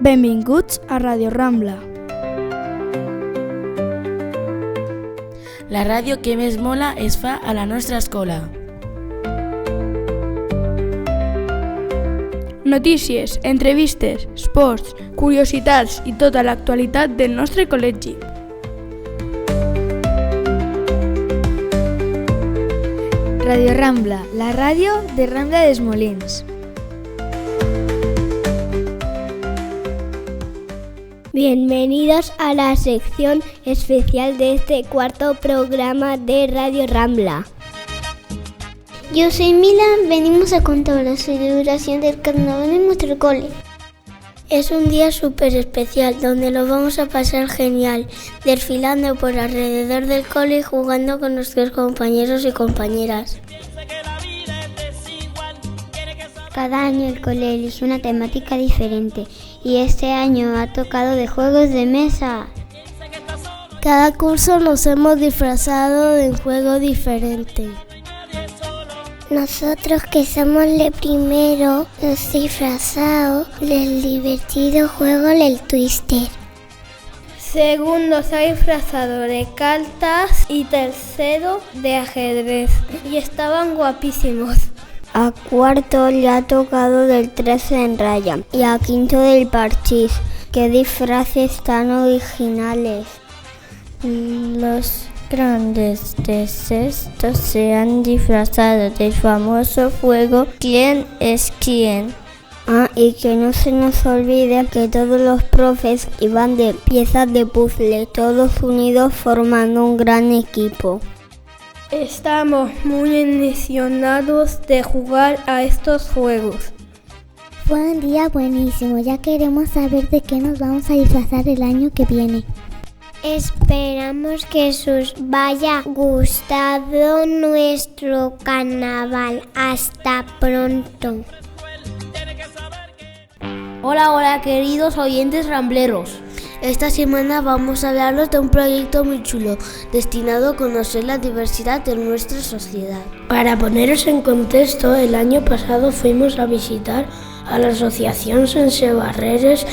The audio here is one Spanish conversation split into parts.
Benvinguts a Radio Rambla. La ràdio que més mola es fa a la nostra escola. Notícies, entrevistes, esports, curiositats i tota l'actualitat del nostre col·legi. Radio Rambla, la ràdio de Rambla dels Molins. Bienvenidos a la sección especial de este cuarto programa de Radio Rambla. Yo soy Mila, venimos a contar la celebración del carnaval en nuestro cole. Es un día súper especial donde lo vamos a pasar genial, desfilando por alrededor del cole y jugando con nuestros compañeros y compañeras. Cada año el cole elige una temática diferente y este año ha tocado de juegos de mesa. Cada curso nos hemos disfrazado de un juego diferente. Nosotros que somos el primero, nos disfrazado del divertido juego del Twister. Segundo se ha disfrazado de cartas y tercero de ajedrez y estaban guapísimos. A cuarto le ha tocado del 13 en raya y a quinto del parchís. ¡Qué disfraces tan originales! Los grandes de sexto se han disfrazado del famoso juego ¿Quién es quién? Y que no se nos olvide que todos los profes iban de piezas de puzzle, todos unidos formando un gran equipo. Estamos muy emocionados de jugar a estos juegos. Fue un día buenísimo, ya queremos saber de qué nos vamos a disfrazar el año que viene. Esperamos que os vaya gustado nuestro carnaval. Hasta pronto. Hola queridos oyentes rambleros. Esta semana vamos a hablaros de un proyecto muy chulo, destinado a conocer la diversidad de nuestra sociedad. Para poneros en contexto, el año pasado fuimos a visitar a la asociación Sense Barreres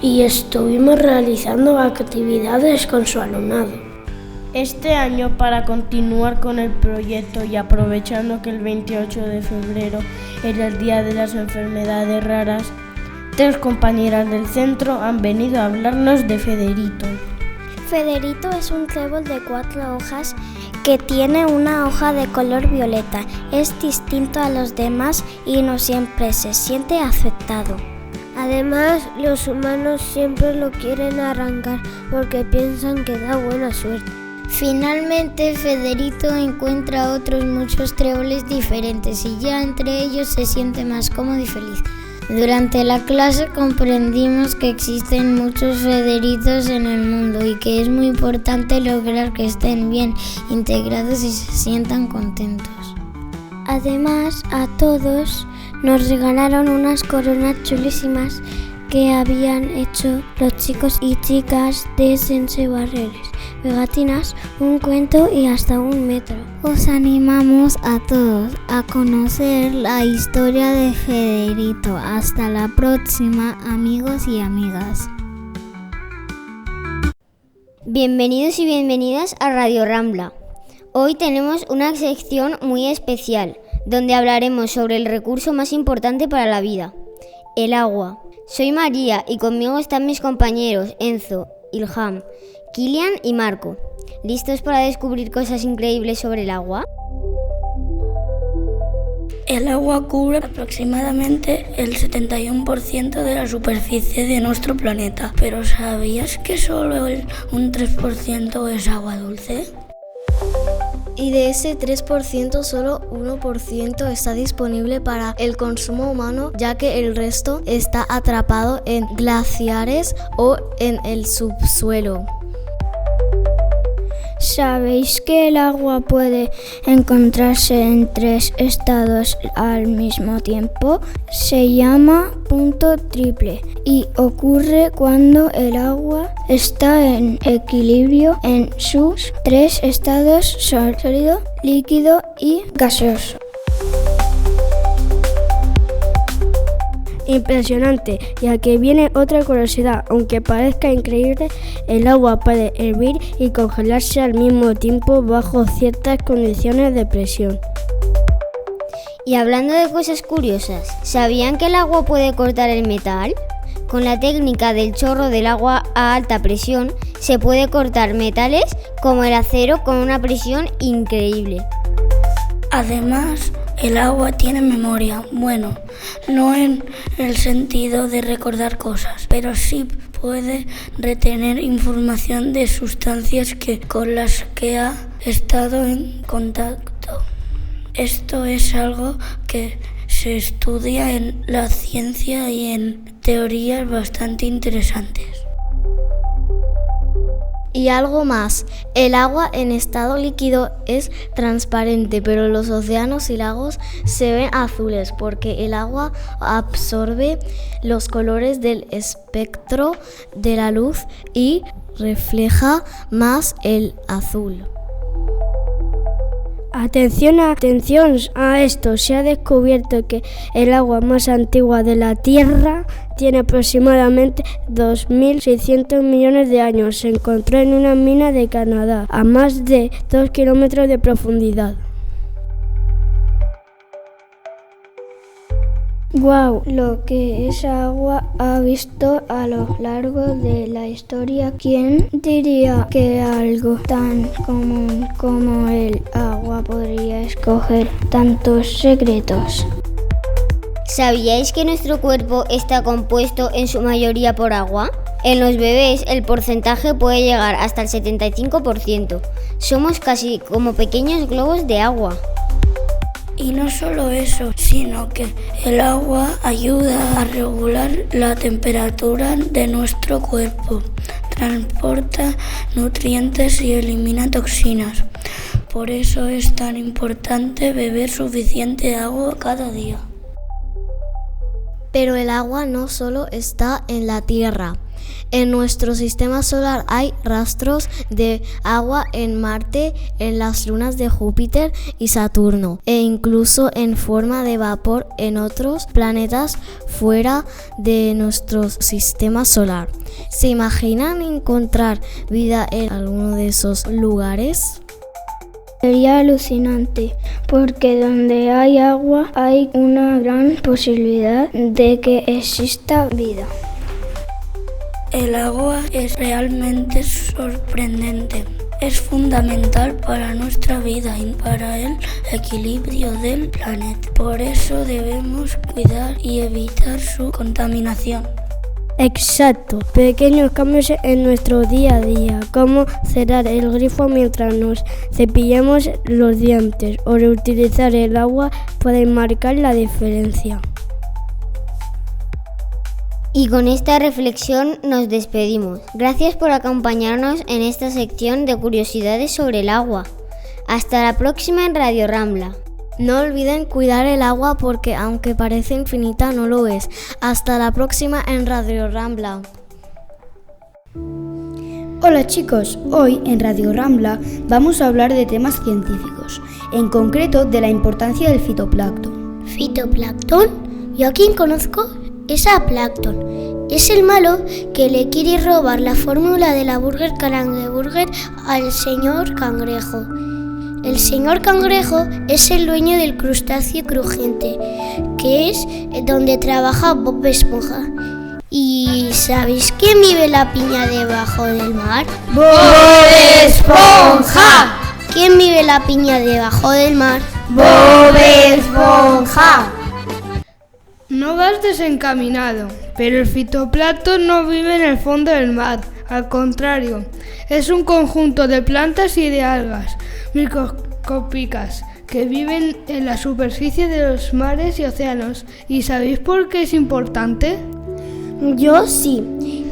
y estuvimos realizando actividades con su alumnado. Este año, para continuar con el proyecto y aprovechando que el 28 de febrero era el Día de las Enfermedades Raras, 3 compañeras del centro han venido a hablarnos de Federito. Federito es un trébol de 4 hojas que tiene una hoja de color violeta. Es distinto a los demás y no siempre se siente afectado. Además, los humanos siempre lo quieren arrancar porque piensan que da buena suerte. Finalmente, Federito encuentra otros muchos tréboles diferentes y ya entre ellos se siente más cómodo y feliz. Durante la clase comprendimos que existen muchos Federitos en el mundo y que es muy importante lograr que estén bien integrados y se sientan contentos. Además, a todos nos regalaron unas coronas chulísimas que habían hecho los chicos y chicas de Sense Barreres, pegatinas, un cuento y hasta un metro. Os animamos a todos a conocer la historia de Federito. Hasta la próxima, amigos y amigas. Bienvenidos y bienvenidas a Radio Rambla. Hoy tenemos una sección muy especial, donde hablaremos sobre el recurso más importante para la vida, el agua. Soy María y conmigo están mis compañeros Enzo, Ilham, Kilian y Marco. ¿Listos para descubrir cosas increíbles sobre el agua? El agua cubre aproximadamente el 71% de la superficie de nuestro planeta. ¿Pero sabías que solo un 3% es agua dulce? Y de ese 3%, solo 1% está disponible para el consumo humano, ya que el resto está atrapado en glaciares o en el subsuelo. ¿Sabéis que el agua puede encontrarse en 3 estados al mismo tiempo? Se llama punto triple y ocurre cuando el agua está en equilibrio en sus 3 estados: sólido, líquido y gaseoso. Impresionante. Y aquí viene otra curiosidad. Aunque parezca increíble, el agua puede hervir y congelarse al mismo tiempo bajo ciertas condiciones de presión. Y hablando de cosas curiosas, ¿sabían que el agua puede cortar el metal? Con la técnica del chorro del agua a alta presión, se puede cortar metales como el acero con una presión increíble. Además, el agua tiene memoria. Bueno, no en el sentido de recordar cosas, pero sí puede retener información de sustancias con las que ha estado en contacto. Esto es algo que se estudia en la ciencia y en teorías bastante interesantes. Y algo más, el agua en estado líquido es transparente, pero los océanos y lagos se ven azules porque el agua absorbe los colores del espectro de la luz y refleja más el azul. Atención a esto, se ha descubierto que el agua más antigua de la Tierra tiene aproximadamente 2.600 millones de años. Se encontró en una mina de Canadá, a más de 2 kilómetros de profundidad. ¡Guau! Lo que esa agua ha visto a lo largo de la historia. ¿Quién diría que algo tan común como el agua podría escoger tantos secretos? ¿Sabíais que nuestro cuerpo está compuesto en su mayoría por agua? En los bebés el porcentaje puede llegar hasta el 75%. Somos casi como pequeños globos de agua. Y no solo eso, sino que el agua ayuda a regular la temperatura de nuestro cuerpo, transporta nutrientes y elimina toxinas. Por eso es tan importante beber suficiente agua cada día. Pero el agua no solo está en la Tierra. En nuestro sistema solar hay rastros de agua en Marte, en las lunas de Júpiter y Saturno, e incluso en forma de vapor en otros planetas fuera de nuestro sistema solar. ¿Se imaginan encontrar vida en alguno de esos lugares? Sería alucinante, porque donde hay agua hay una gran posibilidad de que exista vida. El agua es realmente sorprendente. Es fundamental para nuestra vida y para el equilibrio del planeta. Por eso debemos cuidar y evitar su contaminación. Exacto, pequeños cambios en nuestro día a día, como cerrar el grifo mientras nos cepillamos los dientes o reutilizar el agua pueden marcar la diferencia. Y con esta reflexión nos despedimos. Gracias por acompañarnos en esta sección de curiosidades sobre el agua. Hasta la próxima en Radio Rambla. No olviden cuidar el agua porque aunque parece infinita no lo es. Hasta la próxima en Radio Rambla. Hola chicos, hoy en Radio Rambla vamos a hablar de temas científicos, en concreto de la importancia del fitoplancton. ¿Fitoplancton? ¿Yo a quién conozco? Es a Plankton. Es el malo que le quiere robar la fórmula de la Burger Cangreburger al señor Cangrejo. El señor Cangrejo es el dueño del crustáceo crujiente, que es donde trabaja Bob Esponja. ¿Y sabéis quién vive la piña debajo del mar? ¡Bob Esponja! ¿Quién vive la piña debajo del mar? ¡Bob Esponja! No vas desencaminado, pero el fitoplancton no vive en el fondo del mar. Al contrario, es un conjunto de plantas y de algas microscópicas que viven en la superficie de los mares y océanos. ¿Y sabéis por qué es importante? Yo sí.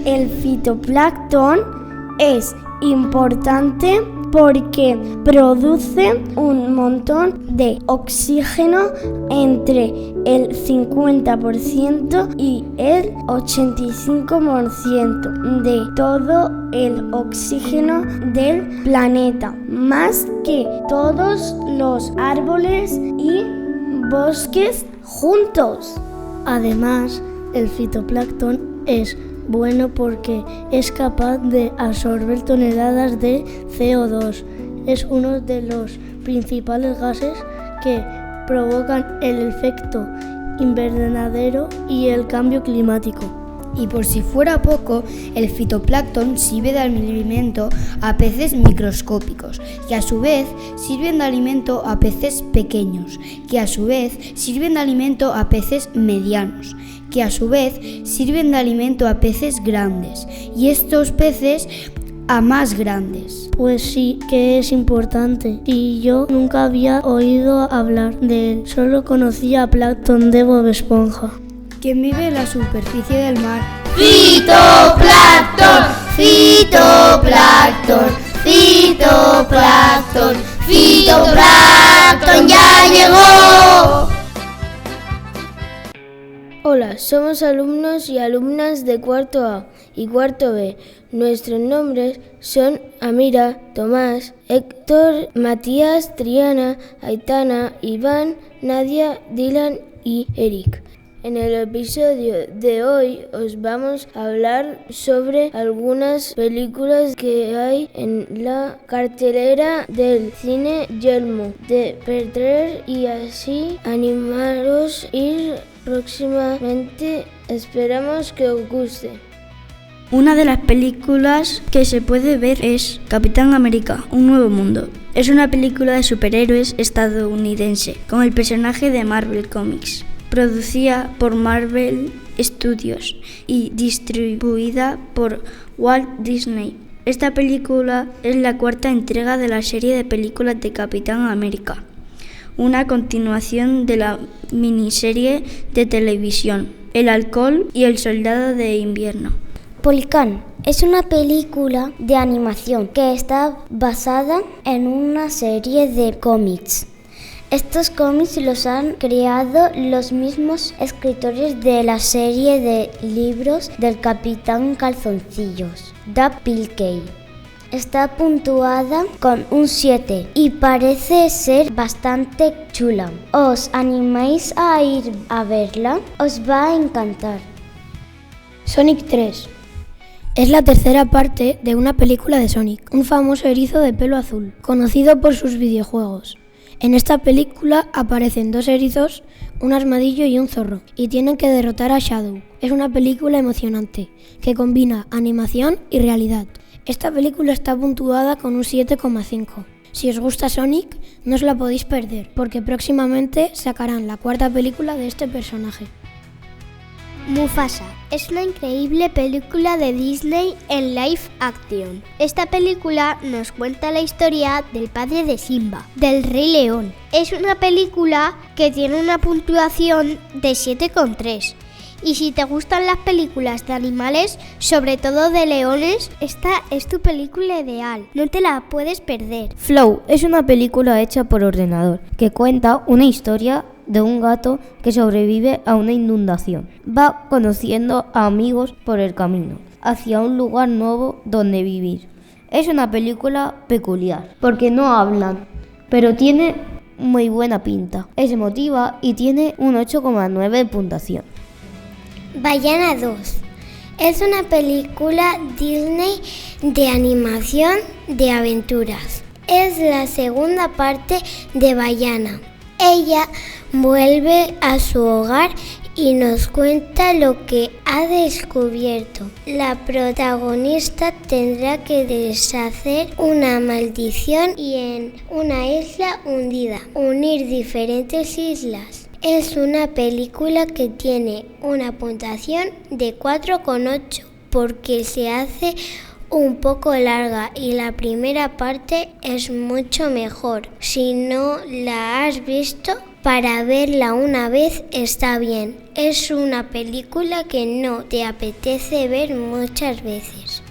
El fitoplancton es importante porque produce un montón de oxígeno, entre el 50% y el 85% de todo el oxígeno del planeta, más que todos los árboles y bosques juntos. Además, El fitoplancton es bueno porque es capaz de absorber toneladas de CO2. Es uno de los principales gases que provocan el efecto invernadero y el cambio climático. Y por si fuera poco, el fitoplancton sirve de alimento a peces microscópicos, que a su vez sirven de alimento a peces pequeños, que a su vez sirven de alimento a peces medianos, que a su vez sirven de alimento a peces grandes, y estos peces a más grandes. Pues sí, que es importante. Y yo nunca había oído hablar de él, solo conocía a plancton de Bob Esponja. ¿Quién vive en la superficie del mar? ¡Fitoplancton! ¡Fitoplancton! ¡Fitoplancton! ¡Fitoplancton ya llegó! Hola, somos alumnos y alumnas de cuarto A y cuarto B. Nuestros nombres son Amira, Tomás, Héctor, Matías, Triana, Aitana, Iván, Nadia, Dylan y Eric. En el episodio de hoy os vamos a hablar sobre algunas películas que hay en la cartelera del cine Yelmo de Perder y así animaros ir próximamente. Esperamos que os guste. Una de las películas que se puede ver es Capitán América, Un Nuevo Mundo. Es una película de superhéroes estadounidense con el personaje de Marvel Comics. Producida por Marvel Studios y distribuida por Walt Disney. Esta película es la cuarta entrega de la serie de películas de Capitán América, una continuación de la miniserie de televisión El Halcón y el Soldado de Invierno. Policán es una película de animación que está basada en una serie de cómics. Estos cómics los han creado los mismos escritores de la serie de libros del Capitán Calzoncillos, Doug Pilkey. Está puntuada con un 7 y parece ser bastante chula. ¿Os animáis a ir a verla? Os va a encantar. Sonic 3 es la tercera parte de una película de Sonic, un famoso erizo de pelo azul, conocido por sus videojuegos. En esta película aparecen dos erizos, un armadillo y un zorro, y tienen que derrotar a Shadow. Es una película emocionante, que combina animación y realidad. Esta película está puntuada con un 7,5. Si os gusta Sonic, no os la podéis perder, porque próximamente sacarán la cuarta película de este personaje. Mufasa es una increíble película de Disney en live action. Esta película nos cuenta la historia del padre de Simba, del Rey León. Es una película que tiene una puntuación de 7,3. Y si te gustan las películas de animales, sobre todo de leones, esta es tu película ideal. No te la puedes perder. Flow es una película hecha por ordenador que cuenta una historia de un gato que sobrevive a una inundación. Va conociendo a amigos por el camino, hacia un lugar nuevo donde vivir. Es una película peculiar, porque no hablan, pero tiene muy buena pinta. Es emotiva y tiene un 8,9 de puntuación. Vaiana 2 es una película Disney de animación de aventuras. Es la segunda parte de Vaiana. Ella vuelve a su hogar y nos cuenta lo que ha descubierto. La protagonista tendrá que deshacer una maldición y en una isla hundida, unir diferentes islas. Es una película que tiene una puntuación de 4,8 porque se hace un poco larga y la primera parte es mucho mejor. Si no la has visto, para verla una vez está bien. Es una película que no te apetece ver muchas veces.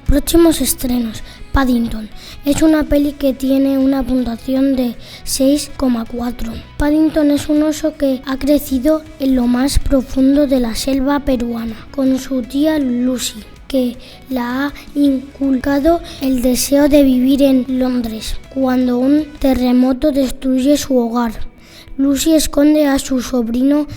Próximos estrenos. Paddington es una peli que tiene una puntuación de 6,4. Paddington es un oso que ha crecido en lo más profundo de la selva peruana con su tía Lucy, que la ha inculcado el deseo de vivir en Londres cuando un terremoto destruye su hogar. Lucy esconde a su sobrino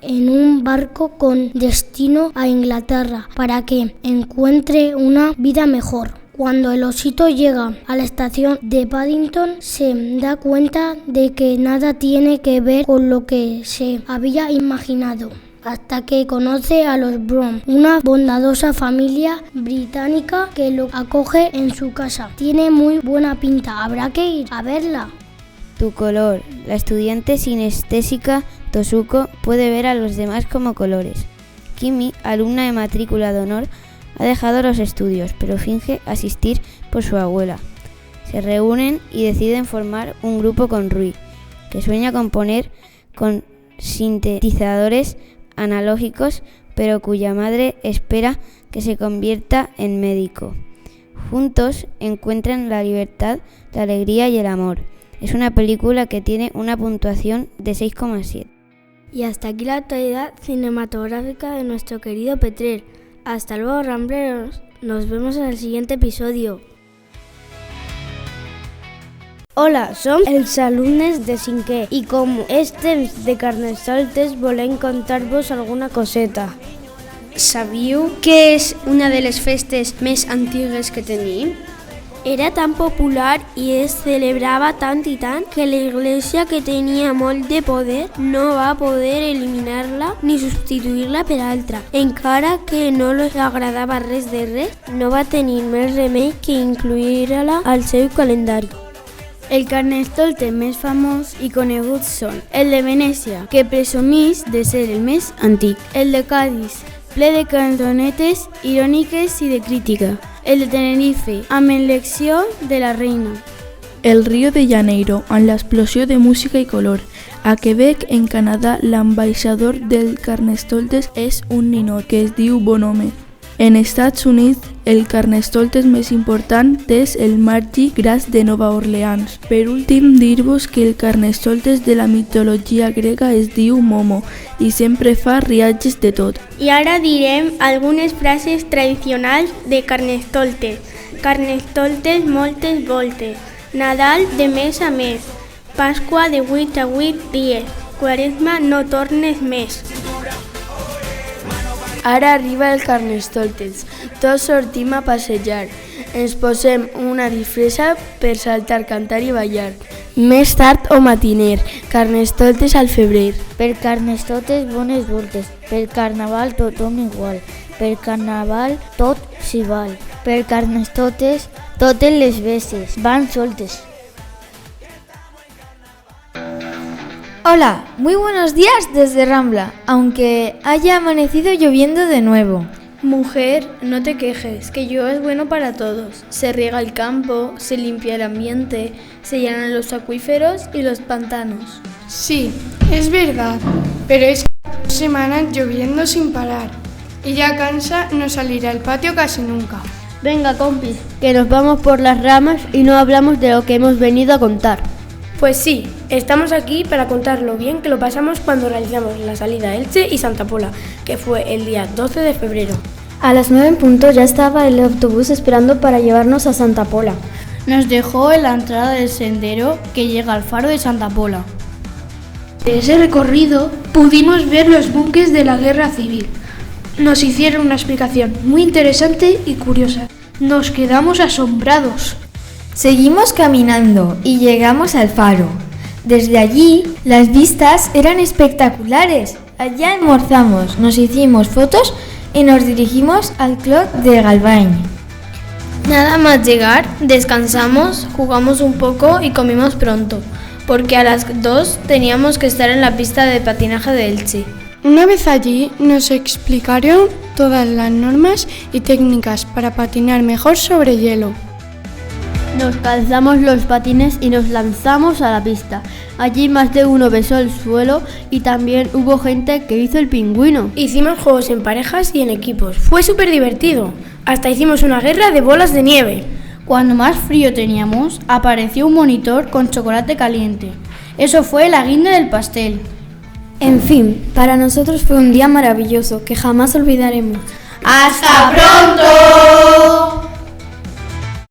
en un barco con destino a Inglaterra para que encuentre una vida mejor. Cuando el osito llega a la estación de Paddington, se da cuenta de que nada tiene que ver con lo que se había imaginado, hasta que conoce a los Brown, una bondadosa familia británica que lo acoge en su casa. Tiene muy buena pinta, habrá que ir a verla. Tu color. La estudiante sinestésica Tosuko puede ver a los demás como colores. Kimi, alumna de matrícula de honor, ha dejado los estudios, pero finge asistir por su abuela. Se reúnen y deciden formar un grupo con Rui, que sueña componer con sintetizadores analógicos, pero cuya madre espera que se convierta en médico. Juntos encuentran la libertad, la alegría y el amor. Es una película que tiene una puntuación de 6,7. Y hasta aquí la actualidad cinematográfica de nuestro querido Petrel. Hasta luego, rambleros. Nos vemos en el siguiente episodio. Hola, som els alumnes de 5è i com és temps de Carnestoltes volem contar-vos alguna coseta. Sabíeu que és una de les festes més antigues que tenim? Era tan popular i es celebrava tant i tant que la Iglesia, que tenia molt de poder, no va poder eliminar-la ni substituir-la per altra. Encara que no li agradava res de res, no va tenir més remei que incluir-la al seu calendari. El Carnestolte més famós i conegut són el de Venècia, que presumís de ser el més antic, el de Cádiz, ple de cançonetes iròniques i de crítica, el de Tenerife, amb elecció de la reina. El Rio de Janeiro, amb l'explosió de música i color. A Quebec, en Canadà, l'ambaixador del Carnestoltes és un ninot que es diu Bonhome. En Estats Units, el Carnestoltes més important és el Mardi Gras de Nova Orleans. Per últim, dir-vos que el Carnestoltes de la mitologia grega es diu Momo i sempre fa riatges de tot. I ara direm algunes frases tradicionals de Carnestoltes. Carnestoltes moltes voltes. Nadal de mes a mes. Pasqua de 8 a 8 dies. Quaresma no tornes més. Ara arriba el Carnestoltes. Tots sortim a passejar. Ens posem una disfressa per saltar, cantar i ballar. Més tard o matiner, Carnestoltes al febrer. Per Carnestoltes bones voltes, per Carnaval tothom igual, per Carnaval tot s'hi val. Per Carnestoltes totes les bestes van soltes. Hola, muy buenos días desde Rambla, aunque haya amanecido lloviendo de nuevo. Mujer, no te quejes, que llueve es bueno para todos. Se riega el campo, se limpia el ambiente, se llenan los acuíferos y los pantanos. Sí, es verdad, pero es que semanas lloviendo sin parar y ya cansa no salir al patio casi nunca. Venga, compis, que nos vamos por las ramas y no hablamos de lo que hemos venido a contar. Pues sí, estamos aquí para contar lo bien que lo pasamos cuando realizamos la salida a Elche y Santa Pola, que fue el día 12 de febrero. A las 9 en punto ya estaba el autobús esperando para llevarnos a Santa Pola. Nos dejó en la entrada del sendero que llega al faro de Santa Pola. De ese recorrido pudimos ver los buques de la guerra civil. Nos hicieron una explicación muy interesante y curiosa. Nos quedamos asombrados. Seguimos caminando y llegamos al faro. Desde allí, las vistas eran espectaculares. Allá almorzamos, nos hicimos fotos y nos dirigimos al Clot de Galvany. Nada más llegar, descansamos, jugamos un poco y comimos pronto, porque a las 2 teníamos que estar en la pista de patinaje de Elche. Una vez allí nos explicaron todas las normas y técnicas para patinar mejor sobre hielo. Nos calzamos los patines y nos lanzamos a la pista. Allí más de uno besó el suelo y también hubo gente que hizo el pingüino. Hicimos juegos en parejas y en equipos. Fue súper divertido. Hasta hicimos una guerra de bolas de nieve. Cuando más frío teníamos, apareció un monitor con chocolate caliente. Eso fue la guinda del pastel. En fin, para nosotros fue un día maravilloso que jamás olvidaremos. ¡Hasta pronto!